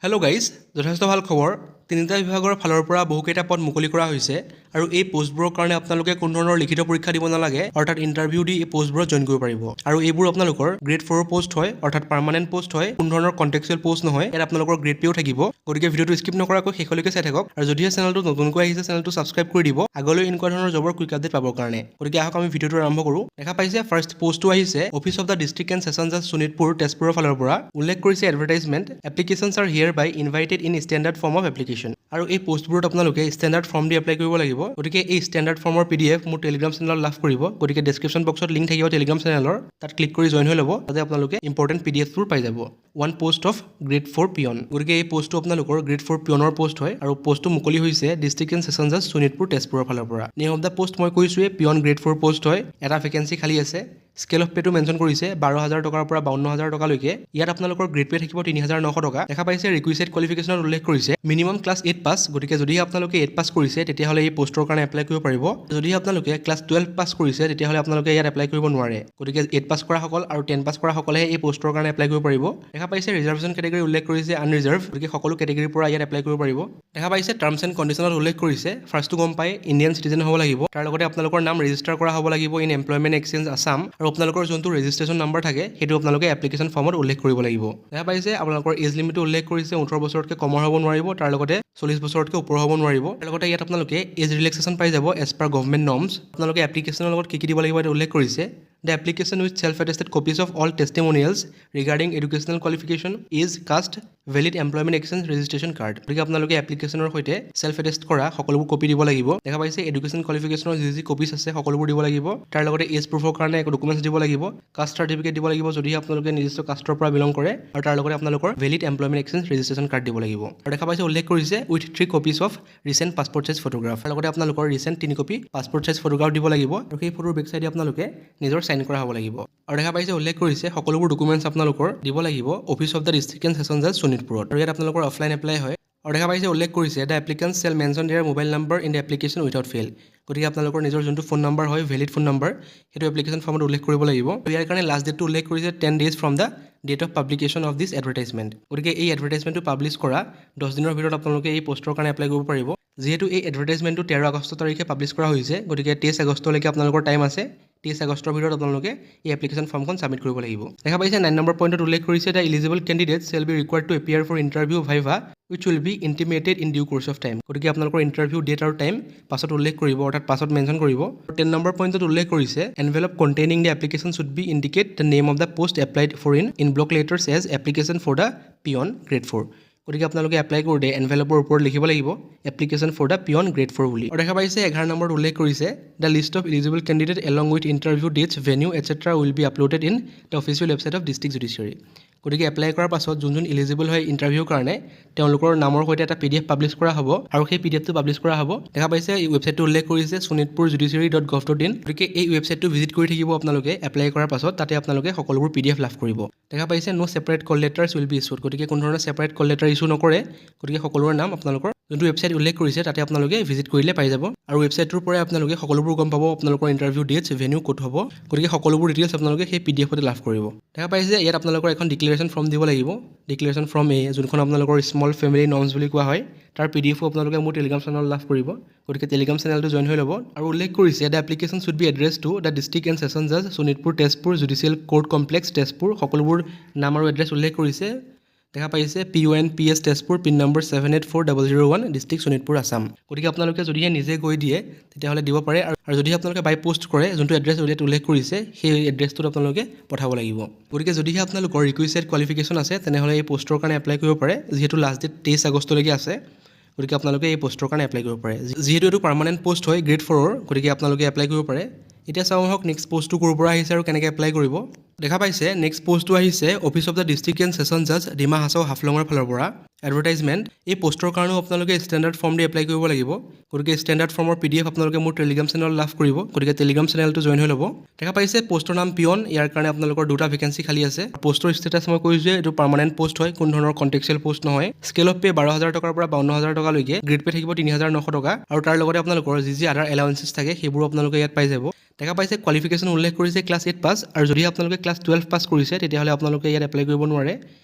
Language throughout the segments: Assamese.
হেল্ল' গাইজ, যথেষ্ট ভাল খবৰ। তিনিটা বিভাগৰ ফালৰ পৰা বহুকেইটা পদ মুকলি কৰা হৈছে আৰু এই পোষ্টবোৰৰ কাৰণে আপোনালোকে কোনো ধৰণৰ লিখিত পৰীক্ষা দিব নালাগে, অৰ্থাৎ ইণ্টাৰভিউ দি এই পোষ্টবোৰত জইন কৰিব পাৰিব। আৰু এইবোৰ আপোনালোকৰ গ্ৰেড 4 পোষ্ট হয়, অৰ্থাৎ পাৰ্মানেণ্ট পোষ্ট হয়, কোনো ধৰণৰ কণ্টেক্সুৱেল পোষ্ট নহয়। ইয়াত আপোনালোকৰ গ্ৰেড পেও থাকিব। গতিকে ভিডিঅ'টো স্কিপ নকৰাকৈ শেষলৈকে চাই থাকক আৰু যদিহে চেনেলটো নতুনকৈ আহিছে চেনেলটো ছাবস্ক্ৰাইব কৰি দিব আগলৈ এনেকুৱা ধৰণৰ জবৰ কুইক আপডেট পাবৰ কাৰণে। গতিকে আহক আমি ভিডিঅ'টো আৰম্ভ কৰোঁ। দেখা পাইছে ফাৰ্ষ্ট পোষ্টটো আহিছে office of the district and session জাজ শোণিতপুৰ তেজপুৰৰ ফালৰ পৰা। উল্লেখ কৰিছে advertisement applications are hereby invited in standard form of application. আৰু এই পোষ্টবোৰত আপোনালোকে ষ্টেণ্ডাৰ্ড ফৰ্ম দি এপ্লাই কৰিব লাগিব। গতিকে এই ষ্টেণ্ডাৰ্ড ফৰ্মৰ PDF মোৰ টেলিগ্ৰাম চেনেলত লাভ কৰিব। গতিকে ডেছক্ৰিপশ্যন বক্সত লিংক থাকিব টেলিগ্ৰাম চেনেলৰ, তাত ক্লিক কৰি জইন হৈ ল'ব। তাতে আপোনালোকে ইম্পৰ্টেণ্ট PDFবোৰ পাই যাব। One post off grade 4 peon. গতিকে এই পোষ্টটো আপোনালোকৰ গ্ৰেড 4 পিয়নৰ পোষ্ট হয় আৰু পোষ্টটো মুকলি হৈছে ডিষ্ট্ৰিক্ট এণ্ড ছেছন জাজ শোণিতপুৰ তেজপুৰৰ ফালৰ পৰা। নেম অফ দ্য পোষ্ট মই কৈছোঁৱে পিয়ন গ্ৰেড 4 পোষ্ট হয়। এটা ভেকেঞ্চি খালী আছে। স্কেল অফ পেটো মেনশ্যন কৰিছে 12,000 টকাৰ পৰা 52,000 টকালৈকে। ইয়াত আপোনালোকৰ গ্ৰেড পে থাকিব 3,900 টকা। দেখা পাইছে ৰিকুইজেড কোৱালিফিকেশ্যনত উল্লেখ কৰিছে মিনিমাম ক্লাছ 8 পাছ। গতিকে যদিহে আপোনালোকে 8 পাছ কৰিছে তেতিয়াহ'লে এই পোষ্টৰ কাৰণে এপ্লাই কৰিব পাৰিব। যদিহে আপোনালোকে ক্লাছ 12 পাছ কৰিছে তেতিয়াহ'লে আপোনালোকে ইয়াত এপ্লাই কৰিব নোৱাৰে। গতিকে 8 পাছ কৰাসকল আৰু 10 পাছ কৰাসকলেহে এই পোষ্টৰ কাৰণে এপ্লাই কৰিব পাৰিব। দেখা পাইছে ৰিজাৰ্ভেশ্যন কেটেগৰী উল্লেখ কৰিছে আনৰিজাৰ্ভ। গতিকে সকলো কেটেগৰীৰ পৰা ইয়াত এপ্লাই কৰিব পাৰিব। দেখা পাইছে টাৰ্মছ এণ্ড কণ্ডিশ্যনত উল্লেখ কৰিছে ফাৰ্ষ্টটো গম পাই ইণ্ডিয়ান চিটিজেন হ'ব লাগিব। তাৰ লগতে আপোনালোকৰ নাম ৰেজিষ্টাৰ কৰা হ'ব লাগিব ইন এমপ্লয়মেণ্ট এক্সচেঞ্জ আছাম। আৰু আপোনালোকৰ যোনটো ৰেজিষ্ট্ৰেশ্যন নাম্বাৰ থাকে সেইটো আপোনালোকে এপ্লিকেশ্যন ফৰ্মত উল্লেখ কৰিব লাগিব। দেখা পাইছে আপোনালোকৰ এজ লিমিটটো উল্লেখ কৰিছে 18 বছৰতকৈ কমৰ হ'ব নোৱাৰিব, তাৰ লগতে 40 বছৰতকৈ ওপৰ হ'ব নোৱাৰিব। তাৰ লগতে ইয়াত আপোনালোকে এজ ৰিলেক্সেশ্যন পাই যাব এজ পাৰ গভৰ্ণমেণ্ট নৰ্মছ। আপোনালোকে এপ্লিকেশ্যনৰ লগত কি দিব লাগিব ইয়াত উল্লেখ কৰিছে the application with self attested copies of all testimonials regarding educational qualification age caste valid employment exchange registration card. গতিকে আপোনালোকে এপ্লিকেশ্যনৰ সৈতে চেল্ফ এটেষ্ট কৰা সকলোবোৰ কপি দিব লাগিব। দেখা পাইছে এডুকেশ্যন কোৱালিফিকেশ্যনৰ যি কপিজ আছে সকলোবোৰ দিব লাগিব। তাৰ লগতে এজ প্ৰুফৰ কাৰণে ডকুমেণ্টছ দিব লাগিব। কাষ্ট চাৰ্টিফিকেট দিব লাগিব যদিহে আপোনালোকে নিৰ্দিষ্ট কাষ্টৰ পৰা বিলং কৰে, আৰু তাৰ লগতে আপোনালোকৰ valid employment exchange registration card দিব লাগিব। আৰু দেখা পাইছে উল্লেখ কৰিছে with 3 copies of recent passport size photograph. তাৰ লগতে আপোনালোকৰ recent 3 copy passport size photograph দিব লাগিব আৰু সেই ফটোৰ বেক চাইডে আপোনালোকে নিজৰ চাইন কৰা হ'ব লাগিব। আৰু দেখা পাইছে উল্লেখ কৰিছে সকলোবোৰ ডকুমেণ্টছ আপোনালোকৰ দিব লাগিব office of the district and session জাজ শোণিতপুৰত। আৰু ইয়াত আপোনালোকৰ অফলাইন এপ্লাই হয়। আৰু দেখা পাইছে উল্লেখ কৰিছে the applicant shall mention their mobile number in the application without fail. গতিকে আপোনালোকৰ নিজৰ যোনটো ফোন নাম্বাৰ হয় ভেলিড ফোন নাম্বাৰ সেইটো এপ্লিকেশ্যন ফৰ্মত উল্লেখ কৰিব লাগিব। ইয়াৰ কাৰণে লাষ্ট ডেটটো উল্লেখ কৰিছে 10 days from the date of publication of this advertisement. গতিকে এই এডভাৰটাইজমেণ্টটো পাব্লিছ কৰা 10 দিনৰ ভিতৰত আপোনালোকে এই পোষ্টৰ কাৰণে এপ্লাই কৰিব পাৰিব। যিহেতু এই এডভাৰটাইজমেণ্টটো 13 আগষ্ট তাৰিখে পাব্লিছ কৰা হৈছে, গতিকে 23 আগষ্টলৈকে আপোনালোকৰ টাইম আছে। 23 আগষ্টৰ ভিতৰত আপোনালোকে এই এপ্লিকেশ্যন ফৰ্মখন ছাবমিট কৰিব লাগিব। দেখা পাইছে 9 নম্বৰ পইণ্টত উল্লেখ কৰিছে the eligible candidate shall be required to appear for interview viva which will be intimated in due course of time. গতিকে আপোনালোকৰ ইণ্টাৰভিউ ডেট আৰু টাইম পাছত উল্লেখ কৰিব, অৰ্থাৎ পাছত মেনশ্যন কৰিব। 10 নম্বৰ পইণ্টত উল্লেখ কৰিছে envelope containing the application should be indicate the name of the post applied for in block letters as application for the peon grade 4। গতিকে আপোনালোকে এপ্লাই কৰোঁতে এনভেলপৰ ওপৰত লিখিব লাগিব application for the peon grade 4 বুলি। আৰু দেখা পাইছে 11 নম্বৰত উল্লেখ কৰিছে the list of eligible candidate along with interview dates venue etcetera will be uploaded in the official website of district judiciary. গতিকে এপ্লাই কৰাৰ পাছত যোন এলিজিবল হয় ইণ্টাৰভিউৰ কাৰণে তেওঁলোকৰ নামৰ সৈতে এটা PDF পাব্লিছ কৰা হ'ব আৰু সেই PDFটো পাব্লিছ কৰা হ'ব। দেখা পাইছে এই ৱেবছাইটটো উল্লেখ কৰিছে sonitpurjudiciary.gov.in। গতিকে এই ৱেবছাইটটো ভিজিট কৰি থাকিব আপোনালোকে এপ্লাই কৰাৰ পাছত, তাতে আপোনালোকে সকলোবোৰ PDF লাভ কৰিব। দেখা পাইছে no separate call letters will be issued. গতিকে কোনো ধৰণৰ ছেপাৰেট কল লেটাৰ ইছ্যু নকৰে। গতিকে সকলোৰে নাম আপোনালোকৰ যোনটো ৱেবছাইট উল্লেখ কৰিছে তাতে আপোনালোকে ভিজিট কৰিলে পাই যাব। আৰু ৱেবছাইটটোৰ পৰাই আপোনালোকে সকলোবোৰ গম পাব আপোনালোকৰ ইণ্টাৰভিউ ডেটছ ভেনিউ ক'ত হ'ব। গতিকে সকলোবোৰ ডিটেইলছ আপোনালোকে সেই PDFতে লাভ কৰিব। দেখা পাইছে ইয়াত আপোনালোকৰ এখন ডিক্লেৰেশ্যন ফৰ্ম দিব লাগিব। ডিক্লেৰেশ্যন ফৰ্ম যোনখন আপোনালোকৰ স্মল ফেমিলি নৰ্মছ বুলি কোৱা হয়, তাৰ PDF আপোনালোকে মোৰ টেলিগ্ৰাম চেনেলত লাভ কৰিব। গতিকে টেলিগ্ৰাম চেনেলটো জইন হৈ ল'ব। আৰু উল্লেখ কৰিছে the application should be address to the district and session জাজ Sonitpur Tezpur judicial court complex Tezpur. সকলোবোৰ নাম আৰু এড্ৰেছ উল্লেখ কৰিছে। দেখা পাইছে PONPS Tezpur pin number 784001 district Sonitpur Assam. গতিকে আপোনালোকে যদিহে নিজে গৈ দিয়ে তেতিয়াহ'লে দিব পাৰে, আৰু যদিহে আপোনালোকে বাই পোষ্ট কৰে যোনটো এড্ৰেছ উল্লেখ কৰিছে সেই এড্ৰেছটোত আপোনালোকে পঠাব লাগিব। গতিকে যদিহে আপোনালোকৰ ৰিকুইজেড কোৱালিফিকেশ্যন আছে তেনেহ'লে এই পোষ্টৰ কাৰণে এপ্লাই কৰিব পাৰে, যিহেতু লাষ্ট ডেট 23 আগষ্টলৈকে আছে। গতিকে আপোনালোকে এই পোষ্টৰ কাৰণে এপ্লাই কৰিব পাৰে। যিহেতু এইটো পাৰ্মানেণ্ট পোষ্ট হয় গ্ৰেড 4ৰ, গতিকে আপোনালোকে এপ্লাই কৰিব পাৰে। এতিয়া চাওঁ আহক নেক্সট পোষ্টটো ক'ৰ পৰা আহিছে আৰু কেনেকৈ এপ্লাই কৰিব। দেখা পাইছে নেক্সট পোষ্টটো আহিছে office of the district and session জাজ ডিমা হাছাও হাফলঙৰ ফালৰ পৰা। এডভাৰটাইজমেণ্ট এই পোষ্টৰ কাৰণেও আপোনালোকে ষ্টেণ্ডাৰ্ড ফৰ্ম দি এপ্লাই কৰিব লাগিব। গতিকে ষ্টেণ্ডাৰ্ড ফৰ্মৰ PDF আপোনালোকে মোৰ টেলিগ্ৰাম চেনেলত লাভ কৰিব। গতিকে টেলিগ্ৰাম চেনেলটো জইন হৈ ল'ব। দেখা পাইছে পোষ্টৰ নাম পিয়ন। ইয়াৰ কাৰণে আপোনালোকৰ 2টা ভেকেঞ্চি খালী আছে। পোষ্টৰ ষ্টেটাছ মই কৈছোঁ যে এইটো পাৰ্মানেণ্ট পোষ্ট হয়, কোনো ধৰণৰ কণ্টেক্সুৱেল পোষ্ট নহয়। স্কেল অফ পে 12,000 টকাৰ পৰা 52,000 টকালৈকে। গ্ৰেড পে থাকিব 3,900 টকা। আৰু তাৰ লগতে আপোনালোকৰ যি আদাৰ এলাউঞ্চেছ থাকে সেইবোৰ আপোনালোকে ইয়াত পাই যাব। দেখা পাইছে কোৱালিফিকেশ্যন উল্লেখ কৰিছে ক্লাছ 8 পাছ, আৰু যদি আপোনালোকে ক্লাছ 12 পাছ কৰিছে তেতিয়াহ'লে আপোনালোকে ইয়াত এপ্লাই কৰিব নোৱাৰে।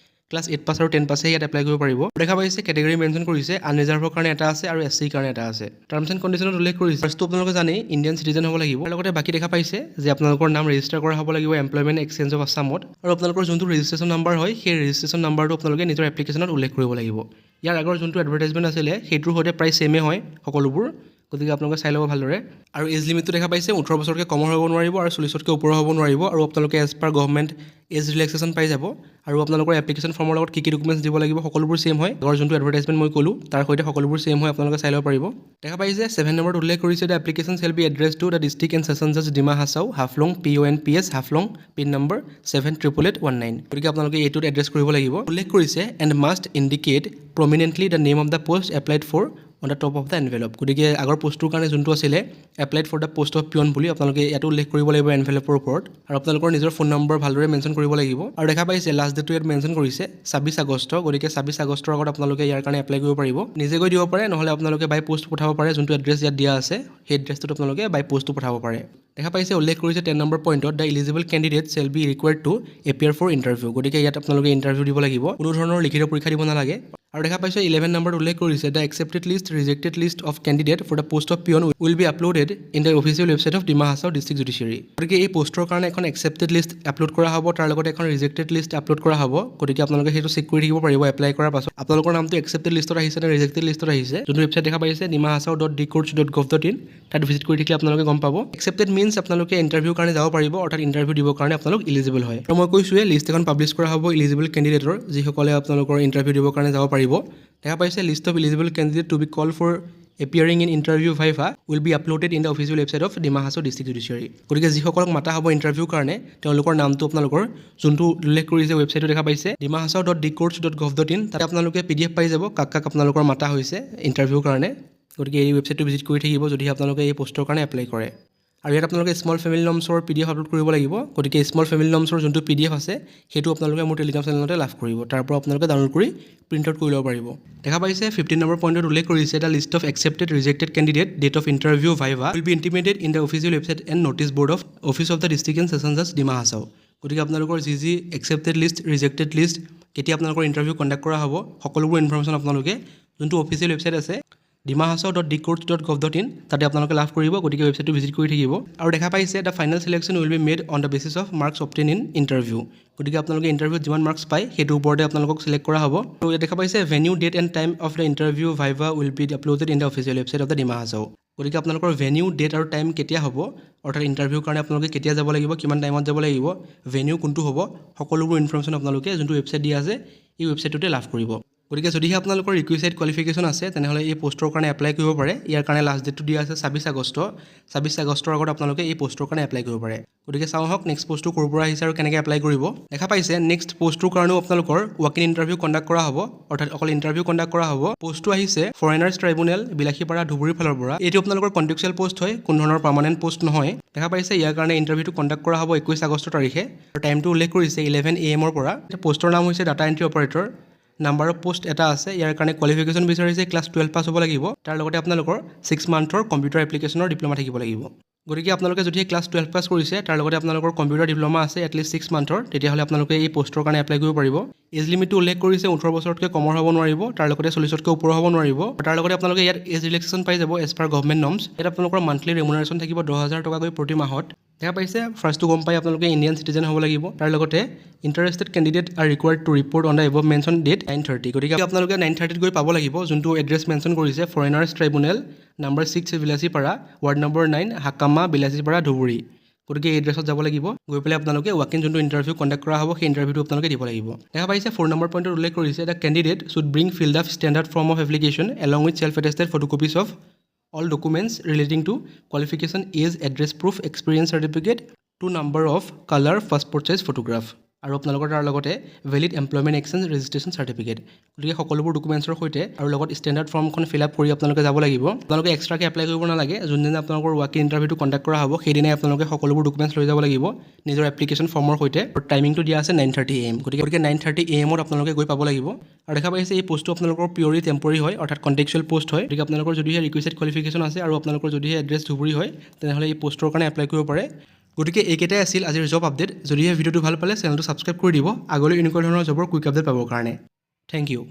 ক্লাছ 8 পাছ আৰু 10 পাছে ইয়াত এপ্লাই কৰিব পাৰিব। দেখা পাইছে কেটেগৰী মেনশ্যন কৰিছে, আনৰিজাৰ্ভৰ কাৰণে এটা আছে আৰু SC কাৰণে এটা আছে। টাৰ্মছ এণ্ড কণ্ডিশ্যনত উল্লেখ কৰিছে ফাৰ্ষ্টটো আপোনালোকে জানেই ইণ্ডিয়ান চিটিজেন হ'ব লাগিব। তাৰ লগতে বাকী দেখা পাইছে যে আপোনালোকৰ নাম ৰেজিষ্টাৰ কৰা হ'ব লাগিব এমপ্লয়মেণ্ট এক্সচেঞ্জ অফ আছামত, আৰু আপোনালোকৰ যোনটো ৰেজিষ্ট্ৰেশ্যন নাম্বাৰ হয় সেই ৰেজিষ্ট্ৰেশ্যন নাম্বাৰটো আপোনালোকে নিজৰ এপ্লিকেশ্যনত উল্লেখ কৰিব লাগিব। ইয়াৰ আগৰ যোনটো এডভাৰটাইজমেণ্ট আছিলে সেইটোৰ সৈতে প্ৰায় ছেমে হয় সকলোবোৰ, গতিকে আপোনালোকে চাই ল'ব ভালদৰে। আৰু এজ লিমিটটো দেখা পাইছে 18 বছৰতকৈ কমৰ হ'ব নোৱাৰিব আৰু 40তকৈ ওপৰ হ'ব নোৱাৰিব, আৰু আপোনালোকে as per government age relaxation পাই যাব। আৰু আপোনালোকৰ এপ্লিকেশ্যন ফৰ্মৰ লগত কি ডকুমেণ্টছ দিব লাগিব সকলোবোৰ ছেম হয়। আগৰ যোনটো এডভাৰটাইজমেণ্ট মই ক'লোঁ তাৰ সৈতে সকলোবোৰ ছেম হয়, আপোনালোকে চাই ল'ব পাৰিব। দেখা পাইছে 7 নম্বৰত উল্লেখ কৰিছে the application shall be address to the district and session জাজ Dima Hasao Haflong PONPS Haflong pin number 788819। গতিকে আপোনালোকে এইটোত এড্ৰেছ কৰিব লাগিব। উল্লেখ কৰিছে and must indicate prominently the name of the post applied for on the top of the envelope. গতিকে আগৰ পোষ্টটোৰ কাৰণে যোনটো আছিলে applied for the post of peon বুলি আপোনালোকে ইয়াতো উল্লেখ কৰিব লাগিব এনভেলপৰ ওপৰত, আৰু আপোনালোকৰ নিজৰ ফোন নম্বৰ ভালদৰে মেনশ্যন কৰিব লাগিব। আৰু দেখা পাইছে লাষ্ট ডেটটো ইয়াত মেনশ্যন কৰিছে 26 আগষ্ট, গতিকে 26 আগষ্টৰ আগত আপোনালোকে ইয়াৰ কাৰণে এপ্লাই কৰিব পাৰিব। নিজে গৈ দিব পাৰে, নহ'লে আপোনালোকে বাই পোষ্ট পঠাব পাৰে। যোনটো এড্ৰেছ ইয়াত দিয়া আছে সেই এড্ৰেছটোত আপোনালোকে বাই পোষ্টটো পঠাব পাৰে। দেখা পাইছে উল্লেখ কৰিছে 10 নম্বৰ পইণ্টত the eligible candidate shall be required to appear for interview. গতিকে ইয়াত আপোনালোকে ইণ্টাৰভিউ দিব লাগিব, কোনো ধৰণৰ লিখিত পৰীক্ষা দিব নালাগে। আৰু দেখা পাইছে 11 নম্বৰত উল্লেখ কৰিছে the accepted list rejected list of candidate for the post of peon will be uploaded in the official website of Dima Hasao district judiciary. গতিকে এই পোষ্টৰ কাৰণে এখন একচেপ্টেড লিষ্ট আপলোড কৰা হ'ব, তাৰ লগতে এখন ৰিজেক্টেড লিষ্ট আপলোড কৰা হ'ব। গতিকে আপোনালোকে সেইটো চেক কৰি থাকিব পাৰিব এপ্লাই কৰাৰ পাছত আপোনালোকৰ নামটো একচেপ্টেড লিষ্টত আহিছে নে ৰিজেক্টেড লিষ্টত আহিছে। যোনটো ৱেবছাইট দেখা পাইছে dimahasaao.dcourts.gov.in, তাত ভিজিট কৰি থাকিলে আপোনালোকে গম পাব। একচেপ্টেড মিনছ আপোনালোকে ইণ্টাৰভিউৰ কাৰণে যাব পাৰিব, অৰ্থাৎ ইণ্টাৰভিউ দিবৰ কাৰণে আপোনালোক ইলিজিবল হয়। আৰু মই কৈছোঁৱে লিষ্ট এখন পাব্লিছ কৰা হ'ব ইলিজিবল কেণ্ডিডেটৰ, যিসকলে আপোনালোকৰ ইণ্টাৰভিউ দিবৰ কাৰণে যাব পাৰিব। দেখা পাইছে list of eligible candidate to be call for appearing in interview viva will be uploaded in the official website of Dima Hasao district judiciary. গতিকে যিসকলক মাতা হ'ব ইণ্টাৰভিউৰ কাৰণে তেওঁলোকৰ নামটো আপোনালোকৰ যোনটো উল্লেখ কৰিছে ৱেবছাইটটো দেখা পাইছে dimahasaao.dcourts.gov.in, তাতে আপোনালোকে PDF পাই যাব কাক কাক আপোনালোকৰ মাতা হৈছে ইণ্টাৰভিউৰ কাৰণে। গতিকে এই ৱেবছাইটটো ভিজিট কৰি থাকিব যদি আপোনালোকে এই পোষ্টৰ কাৰণে এপ্লাই কৰে। আৰু ইয়াত আপোনালোকে স্মল ফেমিলি নমছৰ PDF আপলোড কৰিব লাগিব। গতিকে স্মল ফেমিলি নমছৰ যোনটো PDF আছে সেইটো আপোনালোকে মোৰ টেলিগ্ৰাম চেনেলতে লাভ কৰিব, তাৰ পৰা আপোনালোকে ডাউনলোড কৰি প্ৰিণ্ট আউট কৰি ল'ব পাৰিব। দেখা পাইছে 15 নম্বৰ পইণ্টত উল্লেখ কৰিছে the list of accepted rejected candidate date of interview viva will be intimated in the official website and notice board of office of the district and session জাজ ডিমা হাছাও। গতিকে আপোনালোকৰ যি একচেপ্টেড লিষ্ট ৰিজেক্টেড লিষ্ট কেতিয়া আপোনালোকৰ ইণ্টাৰভিউ কণ্ডাক্ট কৰা হ'ব সকলোবোৰ ইনফৰ্মেশ্যন আপোনালোকে যোনটো অফিচিয়েল ৱেবছাইট আছে dimahasaao.dcourts.gov.in, তাতে আপোনালোকে লাভ কৰিব। গতিকে ৱেবছাইটটো ভিজিট কৰি থাকিব। আৰু দেখা পাইছে the final selection will be made on the basis of marks obtain in interview. গতিকে আপোনালোকে ইণ্টাৰভিউত যিমান মাৰ্কছ পায় সেইটোৰ ওপৰতে আপোনালোকক চিলেক্ট কৰা হ'ব। আৰু ইয়াত দেখা পাইছে venue date and time of the interview viva will be uploaded in the official website of the Dima Hasao. গতিকে আপোনালোকৰ ভেনিউ ডেট আৰু টাইম কেতিয়া হ'ব, অৰ্থাৎ ইণ্টাৰভিউৰ কাৰণে আপোনালোকে কেতিয়া যাব লাগিব, কিমান টাইমত যাব লাগিব, ভেনিউ কোনটো হ'ব, সকলোবোৰ ইনফৰ্মেশ্যন আপোনালোকে যোনটো ৱেবছাইট দিয়া আছে এই ৱেবছাইটটোতে লাভ কৰিব। গতিকে যদিহে আপোনালোকৰ ৰিকুইচাইড কোৱালিফিকেশ্যন আছে তেনেহ'লে এই পোষ্টৰ কাৰণে এপ্লাই কৰিব পাৰে। ইয়াৰ কাৰণে লাষ্ট ডেটটো দিয়া আছে 26 আগষ্ট। 26 আগষ্টৰ আগত আপোনালোকে এই পোষ্টৰ কাৰণে এপ্লাই কৰিব পাৰে। গতিকে চাওঁ হওক নেক্সট পোষ্টটো ক'ৰ পৰা আহিছে আৰু কেনেকৈ এপ্লাই কৰিব। দেখা পাইছে নেক্সট পোষ্টটোৰ কাৰণেও আপোনালোকৰ ৱাক ইন ইণ্টাৰভিউ কণ্ডাক্ট কৰা হ'ব, অৰ্থাৎ অকল ইণ্টাৰভিউ কণ্ডাক্ট কৰা হ'ব। পোষ্টটো আহিছে ফৰেনাৰ্ছ ট্ৰাইব্যুনেল বিলাসীপাৰা ধুবুৰীৰ ফালৰ পৰা। এইটো আপোনালোকৰ কণ্ট্ৰেকচুৱেল পোষ্ট হয়, কোনো ধৰণৰ পাৰ্মানেণ্ট পোষ্ট নহয়। দেখা পাইছে ইয়াৰ কাৰণে ইণ্টাৰভিউটো কণ্ডাক্ট কৰা হ'ব 21 আগষ্ট তাৰিখে, আৰু টাইমটো উল্লেখ কৰিছে 11 AM পৰা। পোষ্টৰ নাম হৈছে data entry operator. Number of post এটা আছে, ইয়াৰ কাৰণে কোৱালিফিকেশ্যন বিচাৰিছে ক্লাছ 12 পাছ হ'ব লাগিব। তাৰ লগতে আপোনালোকৰ 6 মান্থৰ কম্পিউটাৰ এপ্লিকেশ্যনৰ ডিপ্ল'মা থাকিব লাগিব। গতিকে আপোনালোকে যদি ক্লাছ 12 পাছ কৰিছে তাৰ লগতে আপোনালোকৰ কম্পিউটাৰ ডিপ্ল'মা আছে এটলিষ্ট 6 মান্থৰ, তেতিয়াহ'লে আপোনালোকে এই পোষ্টৰ কাৰণে এপ্লাই কৰিব পাৰিব। এজ লিমিটটো উল্লেখ কৰিছে 18 বছৰতকৈ কমৰ হ'ব নোৱাৰিব, তাৰ লগতে 40তকৈ ওপৰ হ'ব নোৱাৰিব। তাৰ লগতে আপোনালোকে ইয়াত এজ ৰিলেক্সেশ্যন পাই যাব এজ পাৰ গভৰ্ণমেণ্ট নৰ্মছ। ইয়াত আপোনালোকৰ মান্থলি ৰেমুনাৰেশ্যন থাকিব 10,000 টকাকৈ প্ৰতি মাহত। দেখা পাইছে ফাৰ্ষ্টটো গম পাই আপোনালোকে ইণ্ডিয়ান চিটিজেন হ'ব লাগিব। তাৰ লগতে interested candidate are required to report on the above mention date 9:30। গতিকে আপোনালোকে 9:30 গৈ পাব লাগিব, যোনটো এড্ৰেছ মেনশ্যন কৰিছে foreigners tribunal number 6 Bilasipara, ward number 9 Hakama Bilasipara Dhubri. গতিকে এই এড্ৰেছত যাব লাগিব, গৈ পেলাই আপোনালোকে ৱাক ইন যোনটো ইণ্টাৰভিউ কণ্ডাক্ট কৰা হ'ব সেই ইণ্টাৰভিউটো আপোনালোকে দিব লাগিব। দেখা পাইছে 4 নম্বৰ পইণ্টত উল্লেখ কৰিছে the candidate should bring filled up standard form of application along with self attested photocopies of all documents relating to qualification, age, address proof, experience certificate, 2 number of color passport size photograph, আৰু আপোনালোকৰ তাৰ লগতে valid employment exchange registration certificate. গতিকে সকলোবোৰ ডকুমেণ্টছৰ সৈতে আৰু লগত ষ্টেণ্ডাৰ্ড ফৰ্মখন ফিল আপ কৰি আপোনালোকে যাব লাগিব। আপোনালোকে এক্সট্ৰাকৈ এপ্লাই কৰিব নালাগে, যোনদিনা আপোনালোকৰ ৱাক ইন ইণ্টাৰভিউটো কণ্ডাক্ট কৰা হ'ব সেইদিনাই আপোনালোকে সকলোবোৰ ডকুমেণ্টছ লৈ যাব লাগিব নিজৰ এপ্লিকেশ্যন ফৰ্মৰ সৈতে। টাইমিংটো দিয়া আছে 9:30 AM। গতিকে 9:30 AM আপোনালোকে গৈ পাব লাগিব। আৰু দেখা পাইছে এই পোষ্টটো আপোনালোকৰ পিউৰলি টেম্পৰী হয়, অৰ্থাৎ কণ্টেকচুৱেল পোষ্ট হয়। গতিকে আপোনালোকৰ যদিহে ৰিকুইচাইড কোৱালিফিকেশ্যন আছে আৰু আপোনালোকৰ যদিহে এড্ৰেছ ধুবুৰী হয় তেনেহ'লে এই পোষ্টৰ কাৰণে এপ্লাই কৰিব পাৰে। গতিকে এইকেইটাই আছিল আজিৰ জব আপডেট। যদিহে ভিডিঅ'টো ভাল পালে চেনেলটো ছাবস্ক্ৰাইব কৰি দিব আগলৈ এনেকুৱা ধৰণৰ জবৰ কুইক আপডেট পাবৰ কাৰণে। Thank U.